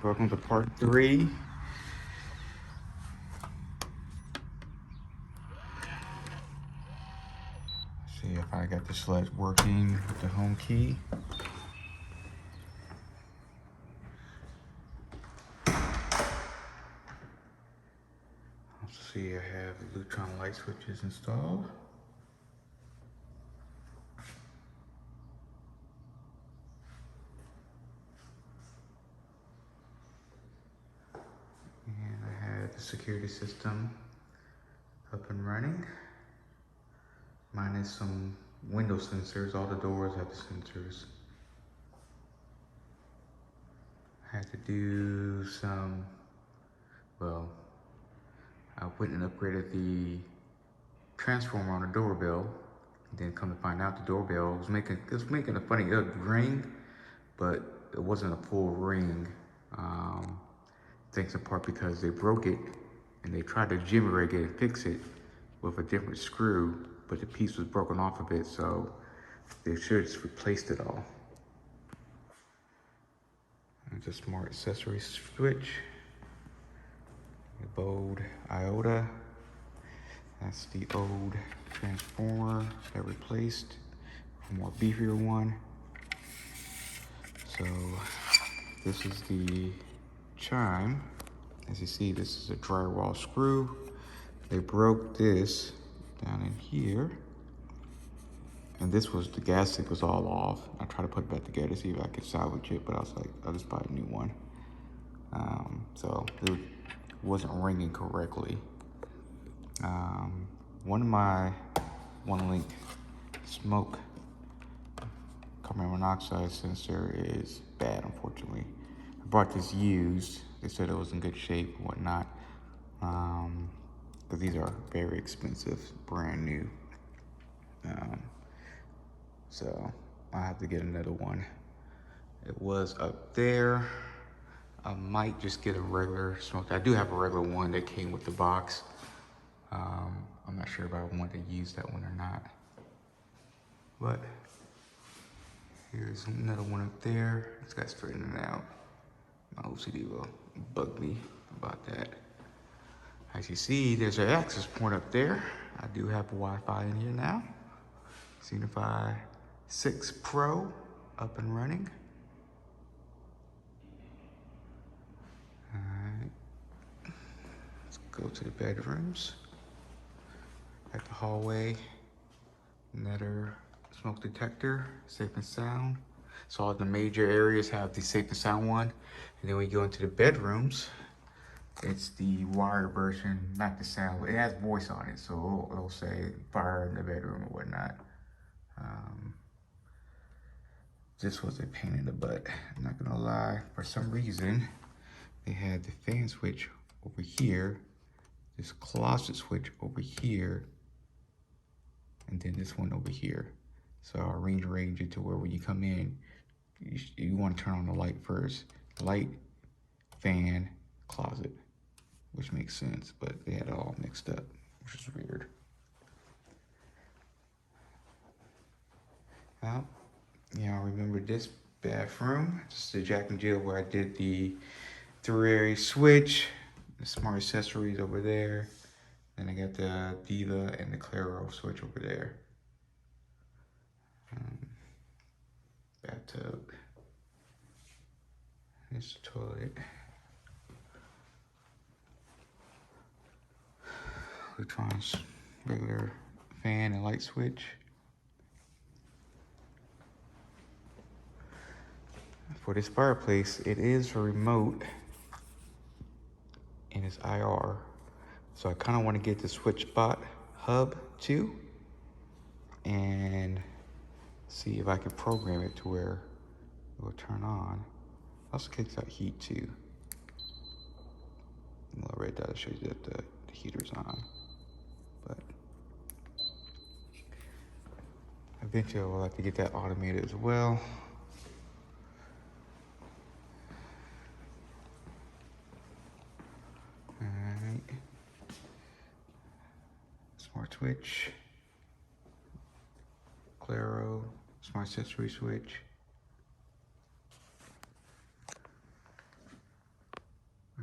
Welcome to part 3. See if I got the sled working with the home key. Let's see, I have the Lutron light switches installed. And I have the security system up and running. Minus some window sensors. All the doors have the sensors. I had to do some, well, I went and upgraded the transformer on the doorbell. Then come to find out the doorbell was making a funny ring, but it wasn't a full ring. Thanks in part because they broke it and they tried to jimmy rig it and fix it with a different screw, but the piece was broken off of it, so they should have just replaced it all. It's a smart accessory switch. Abode Iota. That's the old transformer that replaced a more beefier one. So this is the chime. As you see, this is a drywall screw. They broke this down in here. And this was, the gasket was all off. I tried to put it back together to see if I could salvage it, but I was like, I'll just buy a new one. So it wasn't ringing correctly. One of my Onelink smoke carbon monoxide sensor is bad, unfortunately. I bought this used. They said it was in good shape and whatnot. But these are very expensive, brand new. So I have to get another one. It was up there. I might just get a regular smoke. I do have a regular one that came with the box. I'm not sure if I want to use that one or not. But here's another one up there. It's got straightened out. My OCD will bug me about that. As you see, there's an access point up there. I do have Wi-Fi in here now. Unifi 6 Pro up and running. All right, let's go to the bedrooms. At the hallway, another smoke detector, safe and sound. So all the major areas have the safe and sound one. And then when you go into the bedrooms, it's the wired version, not the sound. It has voice on it, so it'll say fire in the bedroom or whatnot. This was a pain in the butt. I'm not gonna lie. For some reason, they had the fan switch over here, this closet switch over here, and then this one over here. So I'll arrange it to where when you come in, you want to turn on the light first. Light, fan, closet, which makes sense, but they had it all mixed up, which is weird. Well, y'all remember this bathroom. This is the Jack and Jill where I did the 3-area switch, the smart accessories over there. Then I got the Diva and the Claro switch over there. Bathtub. Here's the toilet. Lutron's regular fan and light switch. For this fireplace, it is a remote and it's IR. So I kind of want to get the switch spot hub too and see if I can program it to where it will turn on. Also kicks out heat too. The little red dot shows you that the heater's on. But eventually I will have to get that automated as well. Alright. Smart switch. Claro, smart accessory switch.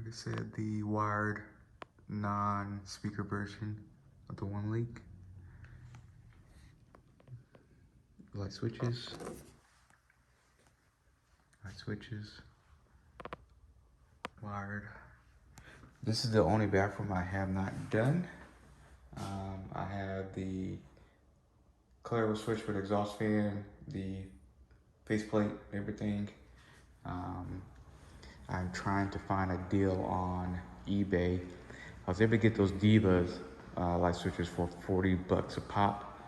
like I said, the wired non-speaker version of the Onelink. Light switches. Light switches. Wired. This is the only bathroom I have not done. I have the color switch with exhaust fan, the faceplate, everything. I'm trying to find a deal on eBay. I was able to get those Divas light switches for 40 bucks a pop,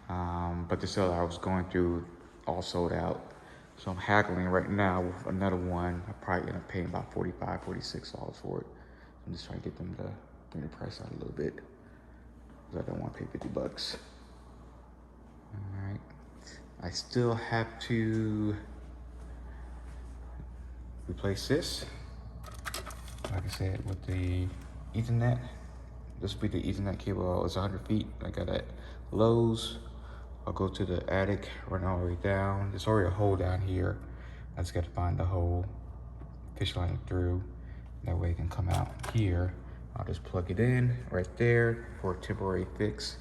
but the seller I was going through all sold out. So I'm haggling right now with another one. I probably end up paying about $45, $46 for it. I'm just trying to get them to bring the price out a little bit, because I don't want to pay 50 bucks. All right. I still have to replace this, like I said, with the Ethernet. This will be the Ethernet cable. It's 100 feet. I got at Lowe's. I'll go to the attic, run all the way down. There's already a hole down here. I just got to find the hole, fish line it through. That way it can come out here. I'll just plug it in right there for a temporary fix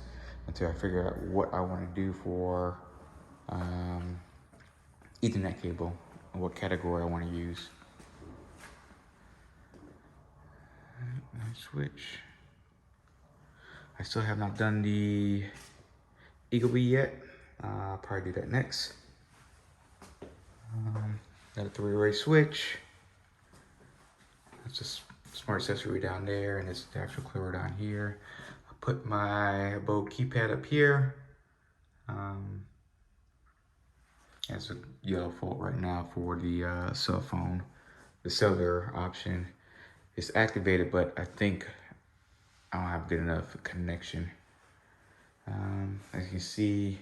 until I figure out what I want to do for Ethernet cable and what category I want to use. Night switch. I still have not done the Ecobee yet. I'll probably do that next. Got a 3-way switch. That's a smart accessory down there, and it's the actual clearer down here. I put my Abode keypad up here. That's a yellow fault right now for the cell phone. The cellular option is activated, but I think I don't have good enough connection. As you can see,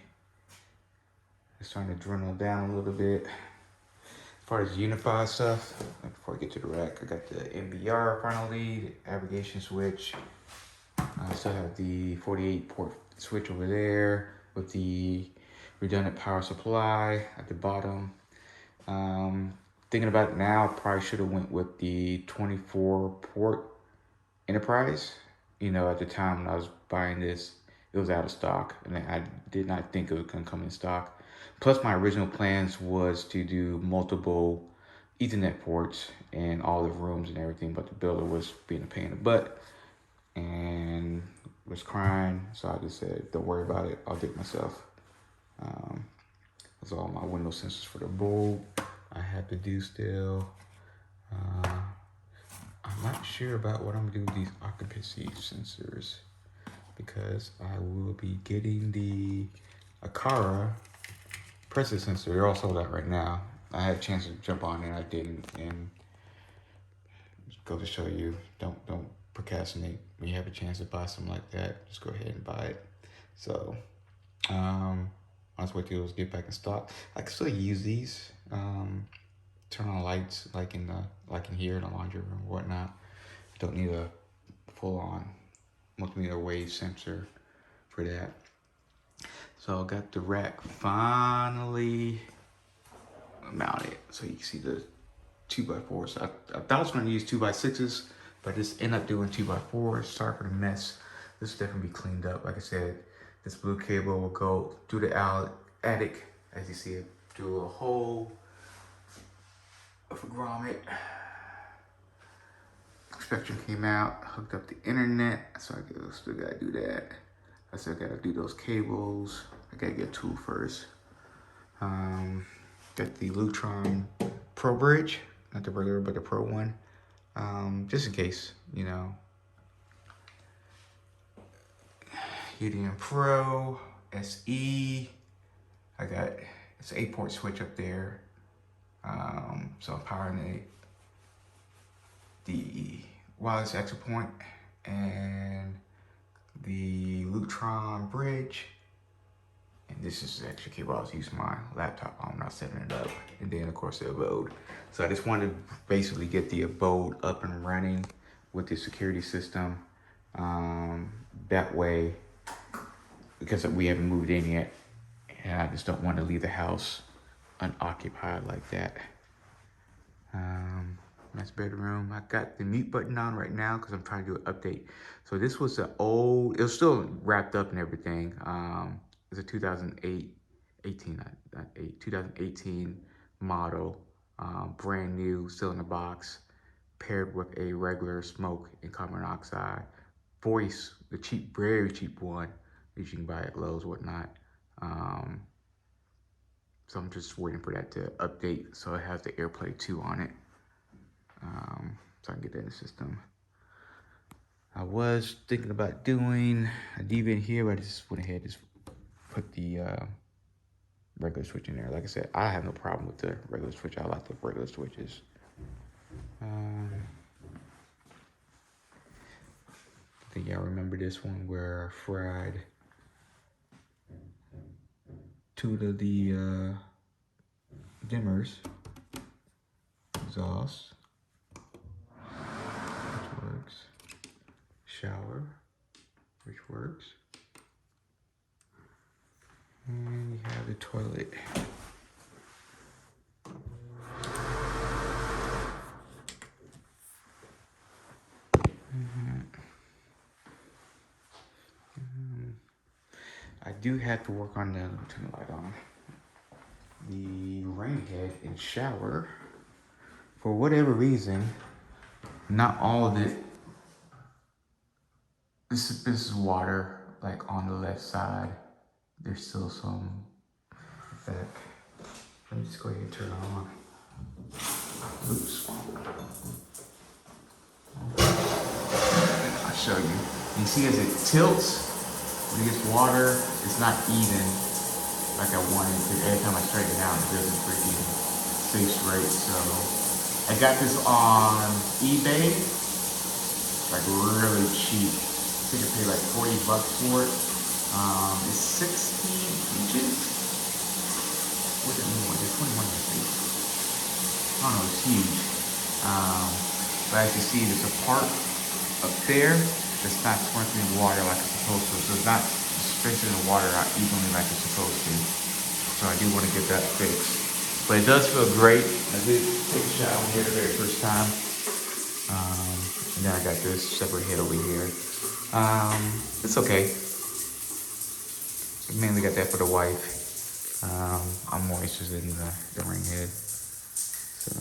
it's starting to dwindle down a little bit. As far as Unifi stuff, before I get to the rack, I got the MBR finally, the aggregation switch. I still have the 48 port switch over there with the redundant power supply at the bottom. Thinking about it now, probably should have went with the 24 port Enterprise. You know, at the time when I was buying this, it was out of stock, and I did not think it was gonna come in stock. Plus, my original plans was to do multiple Ethernet ports in all the rooms and everything, but the builder was being a pain in the butt and was crying. So I just said, don't worry about it, I'll do it myself. That's all my window sensors for the bulb I have to do still. I'm not sure about what I'm gonna do with these occupancy sensors, because I will be getting the Akara pressure sensor. They're all sold out right now. I had a chance to jump on it, I didn't, and go to show you, don't procrastinate. When you have a chance to buy something like that, just go ahead and buy it. So, I'll just wait till those get back in stock. I can still use these. Turn on lights like in here in the laundry room or whatnot. Don't need a full-on multimeter wave sensor for that. So I got the rack finally mounted, so you can see the 2x4s. I thought I was going to use 2x6s, but I just ended up doing 2x4s. Sorry for the mess. This will definitely be cleaned up. Like I said, this blue cable will go through the attic, as you see it, through a hole of a grommet. Spectrum came out, hooked up the internet, so I still gotta do that. I still gotta do those cables. I gotta get a tool first. Got the Lutron Pro bridge, not the regular, but the Pro one, just in case, you know. UDM Pro, SE. I got, it's an 8-port switch up there. So I'm powering the wireless exit point and the Lutron bridge. And this is the extra cable I was using my laptop on, not setting it up. And then of course the Abode. So I just wanted to basically get the Abode up and running with the security system. That way, because we haven't moved in yet, and I just don't want to leave the house unoccupied like that. Nice bedroom. I got the mute button on right now because I'm trying to do an update. So this was an old, it was still wrapped up and everything. It's a 2018 model, brand new, still in the box, paired with a regular smoke and carbon monoxide. Voice, the cheap, very cheap one that you can buy at Lowe's, whatnot. So I'm just waiting for that to update so it has the AirPlay 2 on it. So I can get that in the system. I was thinking about doing a DV in here, but I just went ahead and just put the regular switch in there. Like I said, I have no problem with the regular switch. I like the regular switches. I think y'all remember this one where I fried two of the dimmers, exhaust, which works, shower, which works, and you have the toilet. I do have to work on turn the light on. The rain head and shower. For whatever reason, not all of it. This is water, like on the left side. There's still some effect. Let me just go ahead and turn it on. Oops. I'll show you. You see as it tilts, when it gets water, it's not even like I wanted to. Every time I straighten it out, it doesn't freaking stay straight. So I got this on eBay, like really cheap. I think I paid like $40 for it. It's 60 inches. What's it more? It's 21 inches. I don't know, it's huge. But as you see, there's a part up there that's not sprinkling water like it's supposed to. So it's not sprinkling the water out evenly like it's supposed to. So I do want to get that fixed. But it does feel great. I did take a shower here the very first time. And then I got this separate head over here. It's okay. I mainly got that for the wife. I'm more interested in the ring head. So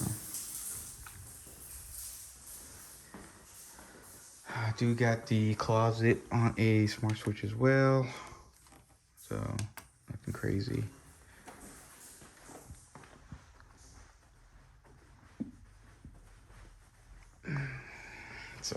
I do got the closet on a smart switch as well. So nothing crazy. So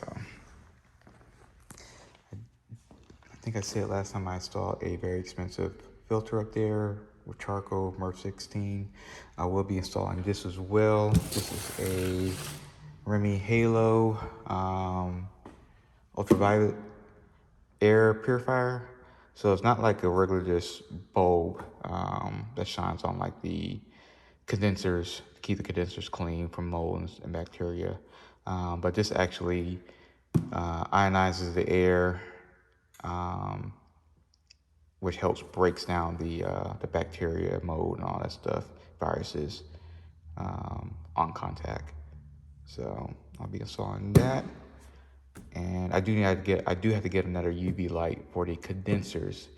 I think I said last time I installed a very expensive filter up there with charcoal MERV 16. I will be installing this as well. This is a Remy Halo ultraviolet air purifier. So it's not like a regular just bulb that shines on like the condensers to keep the condensers clean from mold and bacteria. But this actually ionizes the air, which helps breaks down the bacteria, mold, and all that stuff, viruses on contact. So I'll be installing that. And I do have to get another UV light for the condensers.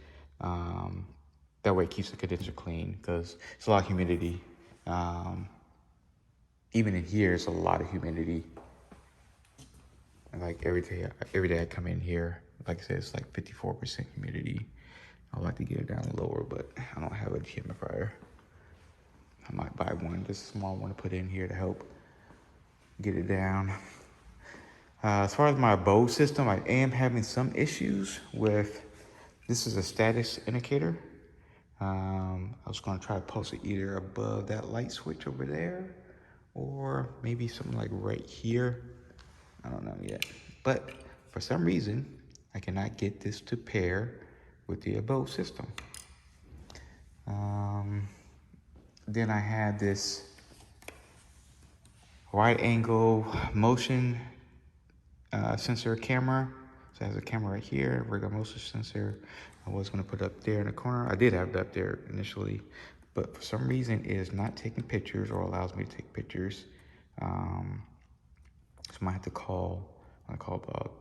That way it keeps the condenser clean because it's a lot of humidity. Even in here, it's a lot of humidity. And like every day I come in here, like I said, it's like 54% humidity. I like to get it down lower, but I don't have a humidifier. I might buy one, just a small one to put in here to help get it down. As far as my Abode system, I am having some issues with, this is a status indicator. I was gonna try to post it either above that light switch over there, or maybe something like right here. I don't know yet. But for some reason, I cannot get this to pair with the Abode system. Then I had this wide angle motion sensor camera. So it has a camera right here, regular motion sensor. I was gonna put it up there in the corner. I did have it up there initially, but for some reason it is not taking pictures or allows me to take pictures. So I might have to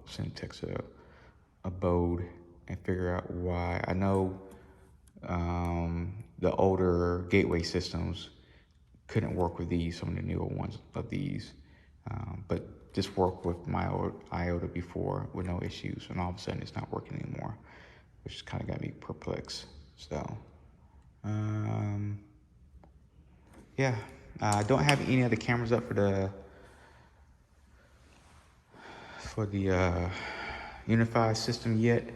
send a text to Abode and figure out why. I know the older gateway systems couldn't work with these, some of the newer ones of these. But this worked with my old Iota before with no issues, and all of a sudden it's not working anymore, which kind of got me perplexed. So, yeah, I don't have any other cameras up for the Unifi system yet.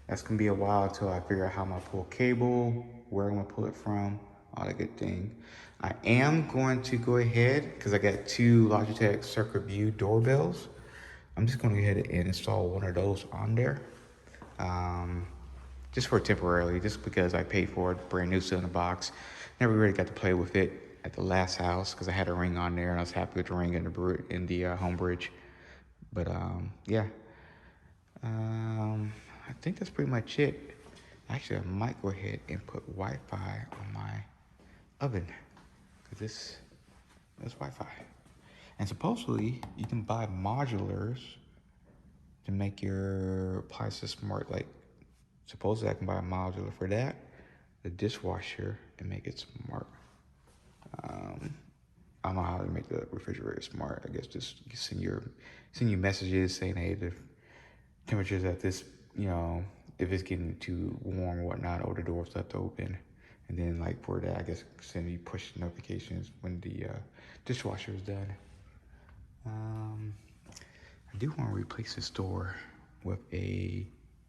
That's gonna be a while until I figure out how I'm gonna pull cable, where I'm gonna pull it from, all that good thing. I am going to go ahead, because I got two Logitech Circuit View doorbells. I'm just gonna go ahead and install one of those on there. Just for temporarily, just because I paid for it, brand new, still in the box. Never really got to play with it at the last house because I had a ring on there and I was happy with the ring in the home bridge. But yeah, I think that's pretty much it. Actually, I might go ahead and put Wi-Fi on my oven because this is Wi-Fi. And supposedly you can buy modulars to make your appliances smart. Like supposedly I can buy a modular for that, the dishwasher, and make it smart. I don't know how to make the refrigerator smart. I guess just send you messages saying, hey, the temperature's at this, if it's getting too warm or whatnot, or the door's left open. And then like for that, I guess send me push notifications when the dishwasher is done. I do want to replace this door with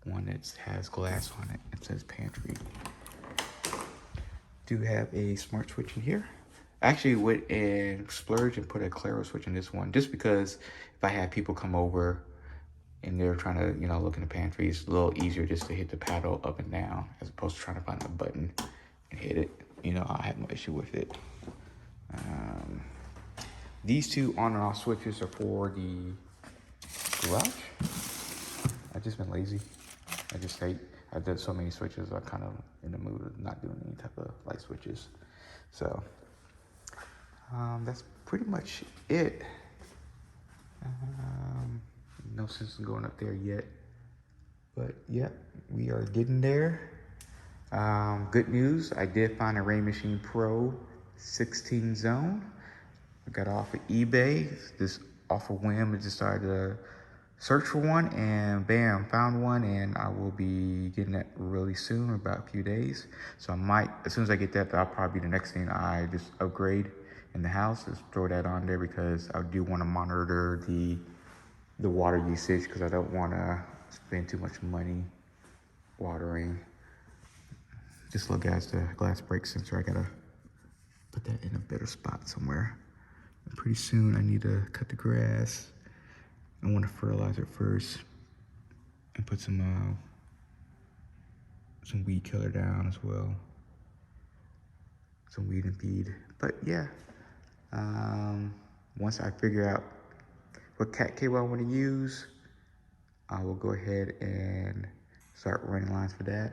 one that has glass on it. It says pantry. Do have a smart switch in here. I actually went and splurged and put a Claro switch in this one, just because if I have people come over and they're trying to, look in the pantry, it's a little easier just to hit the paddle up and down as opposed to trying to find a button and hit it. I have no issue with it. These two on and off switches are for the garage. I've just been lazy. I've done so many switches, I'm kind of in the mood of not doing any type of light switches. So that's pretty much it. No sense in going up there yet. But yeah, we are getting there. Good news, I did find a Rain Machine Pro 16 zone. I got it off of eBay, just off a whim. I just started to search for one and bam, found one, and I will be getting that really soon, about a few days. So I might, as soon as I get that, that'll probably be the next thing I just upgrade in the house, is throw that on there, because I do want to monitor the water usage, because I don't want to spend too much money watering. Just look, guys, the glass break sensor, I gotta put that in a better spot somewhere. And pretty soon I need to cut the grass. I want to fertilize it first and put some weed killer down as well. Some weed and feed. But yeah, once I figure out what cat cable I want to use, I will go ahead and start running lines for that.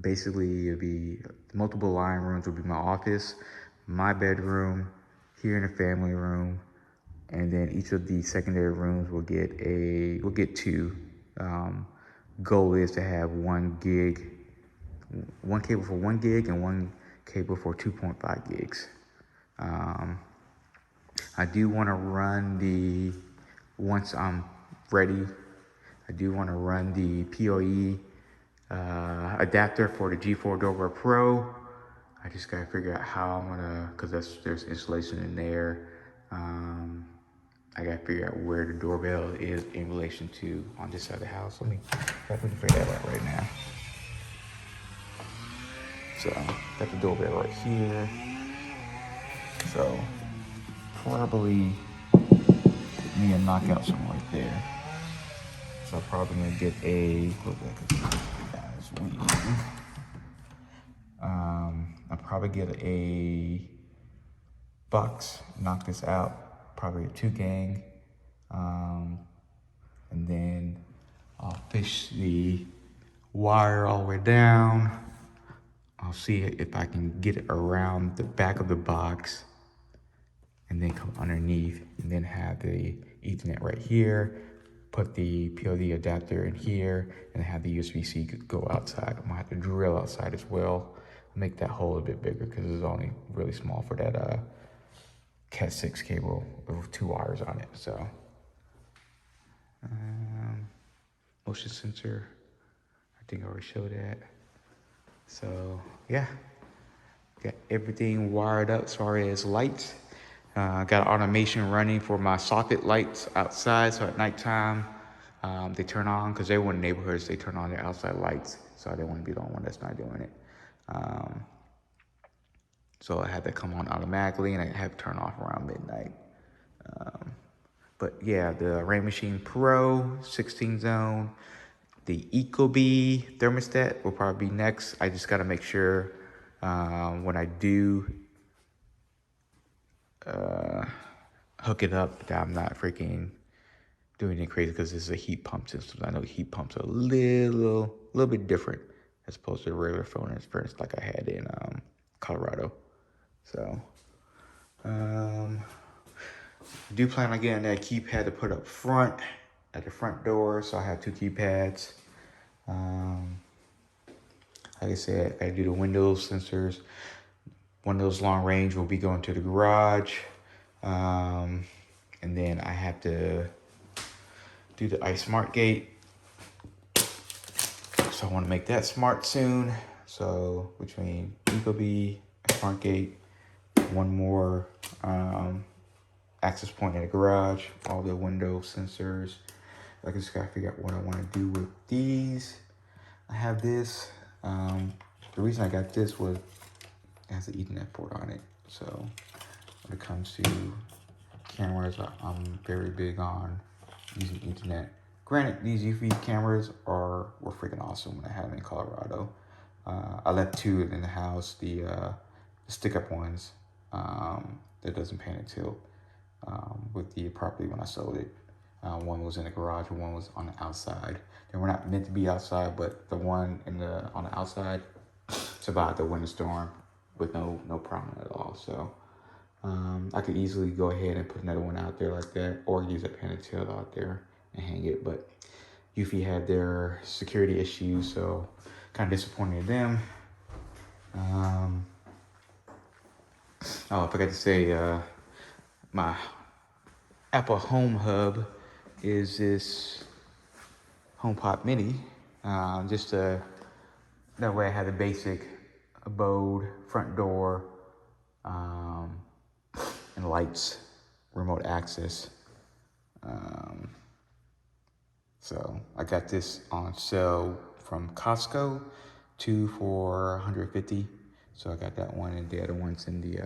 Basically, it'll be multiple line rooms. Will be my office, my bedroom, here in the family room, and then each of the secondary rooms will get two. Goal is to have one cable for 1 gig and one cable for 2.5 gigs. I do want to run once I'm ready, I do want to run the PoE adapter for the G4 Doorbell Pro. I just gotta figure out how I'm gonna, because there's installation in there. I gotta figure out where the doorbell is in relation to on this side of the house. Let me figure that out right now. So got the doorbell right here. So probably need to knock out something right there. So I'm probably gonna get I'll probably get a box, knock this out, probably a 2 gang, and then I'll fish the wire all the way down. I'll see if I can get it around the back of the box and then come underneath, and then have the Ethernet right here. Put the PLD adapter in here, and have the USB-C go outside. I'm gonna have to drill outside as well, make that hole a bit bigger because it's only really small for that Cat 6 cable with 2 wires on it. So, motion sensor, I think I already showed that. So yeah, got everything wired up as far as lights. Got automation running for my socket lights outside, so at nighttime they turn on, because they want neighborhoods, they turn on their outside lights, so I didn't want to be the only one that's not doing it. So I had to come on automatically, and I had to turn off around midnight. But yeah, the Rain Machine Pro 16 zone, the Ecobee thermostat will probably be next. I just got to make sure when I do hook it up that I'm not freaking doing anything crazy, because this is a heat pump system. I know heat pumps are a little bit different as opposed to the regular furnace like I had in Colorado. So do plan on getting that keypad to put up front at the front door, so I have 2 keypads. Like I said, I do the windows sensors. Windows long range will be going to the garage, and then I have to do the iSmart gate. So I want to make that smart soon. So between Ecobee, iSmart gate, one more access point in the garage, all the window sensors. I just gotta figure out what I want to do with these. I have this. The reason I got this was it has an Ethernet port on it. So when it comes to cameras, I'm very big on using Ethernet. Granted, these Unifi cameras were freaking awesome when I had them in Colorado. I left 2 in the house, the stick-up ones that doesn't pan and tilt with the property when I sold it. One was in the garage and one was on the outside. They were not meant to be outside, but the one on the outside survived the winter storm with no problem at all. So I could easily go ahead and put another one out there like that, or use a pan and tilt out there and hang it. But Unifi had their security issues, so kind of disappointed in them. Oh, I forgot to say, my Apple Home Hub is this HomePod Mini. That way I have the basic Abode, front door, and lights, remote access. So I got this on sale from Costco, 2 for $150. So I got that one, and the other one's in the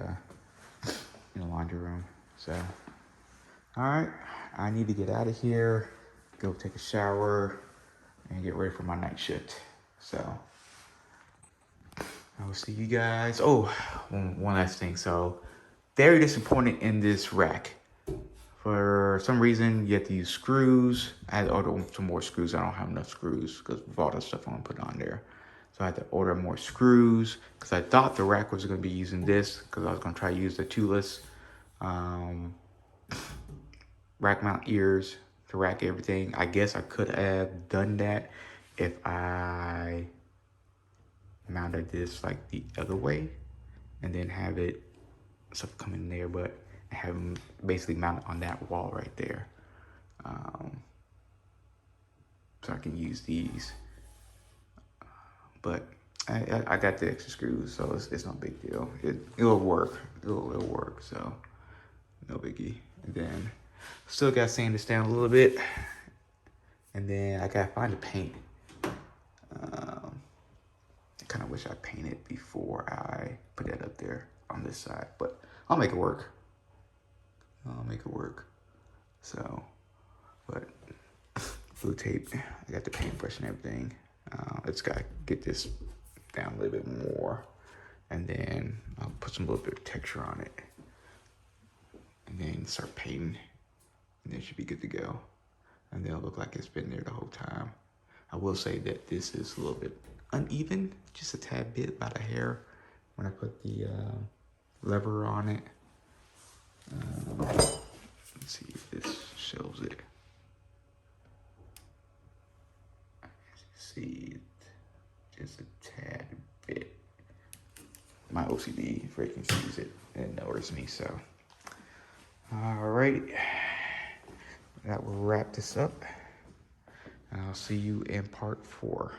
laundry room. So, all right, I need to get out of here, go take a shower, and get ready for my night shift. So I will see you guys. Oh, one last thing. So very disappointed in this rack. For some reason, you have to use screws. I had to order some more screws. I don't have enough screws because of all the stuff I'm gonna put on there. So I had to order more screws because I thought the rack was gonna be using this, because I was gonna try to use the tubeless rack mount ears to rack everything. I guess I could have done that if I mounted this like the other way and then have it stuff come in there, but I have them basically mounted on that wall right there. So I can use these. But I got the extra screws, so it's no big deal. It'll work. It'll work, so no biggie. And then still got to sand this down a little bit. And then I gotta find the paint. I kind of wish I painted before I put that up there on this side, but I'll make it work. So, but blue tape, I got the paintbrush and everything. I just gotta get this down a little bit more, and then I'll put some little bit of texture on it, and then start painting, and then it should be good to go. And then it'll look like it's been there the whole time. I will say that this is a little bit uneven, just a tad bit, about a hair, when I put the lever on it. Let's see if this shows it. See it just a tad bit. My OCD freaking sees it and notices me, so. Alrighty, that will wrap this up. And I'll see you in part 4.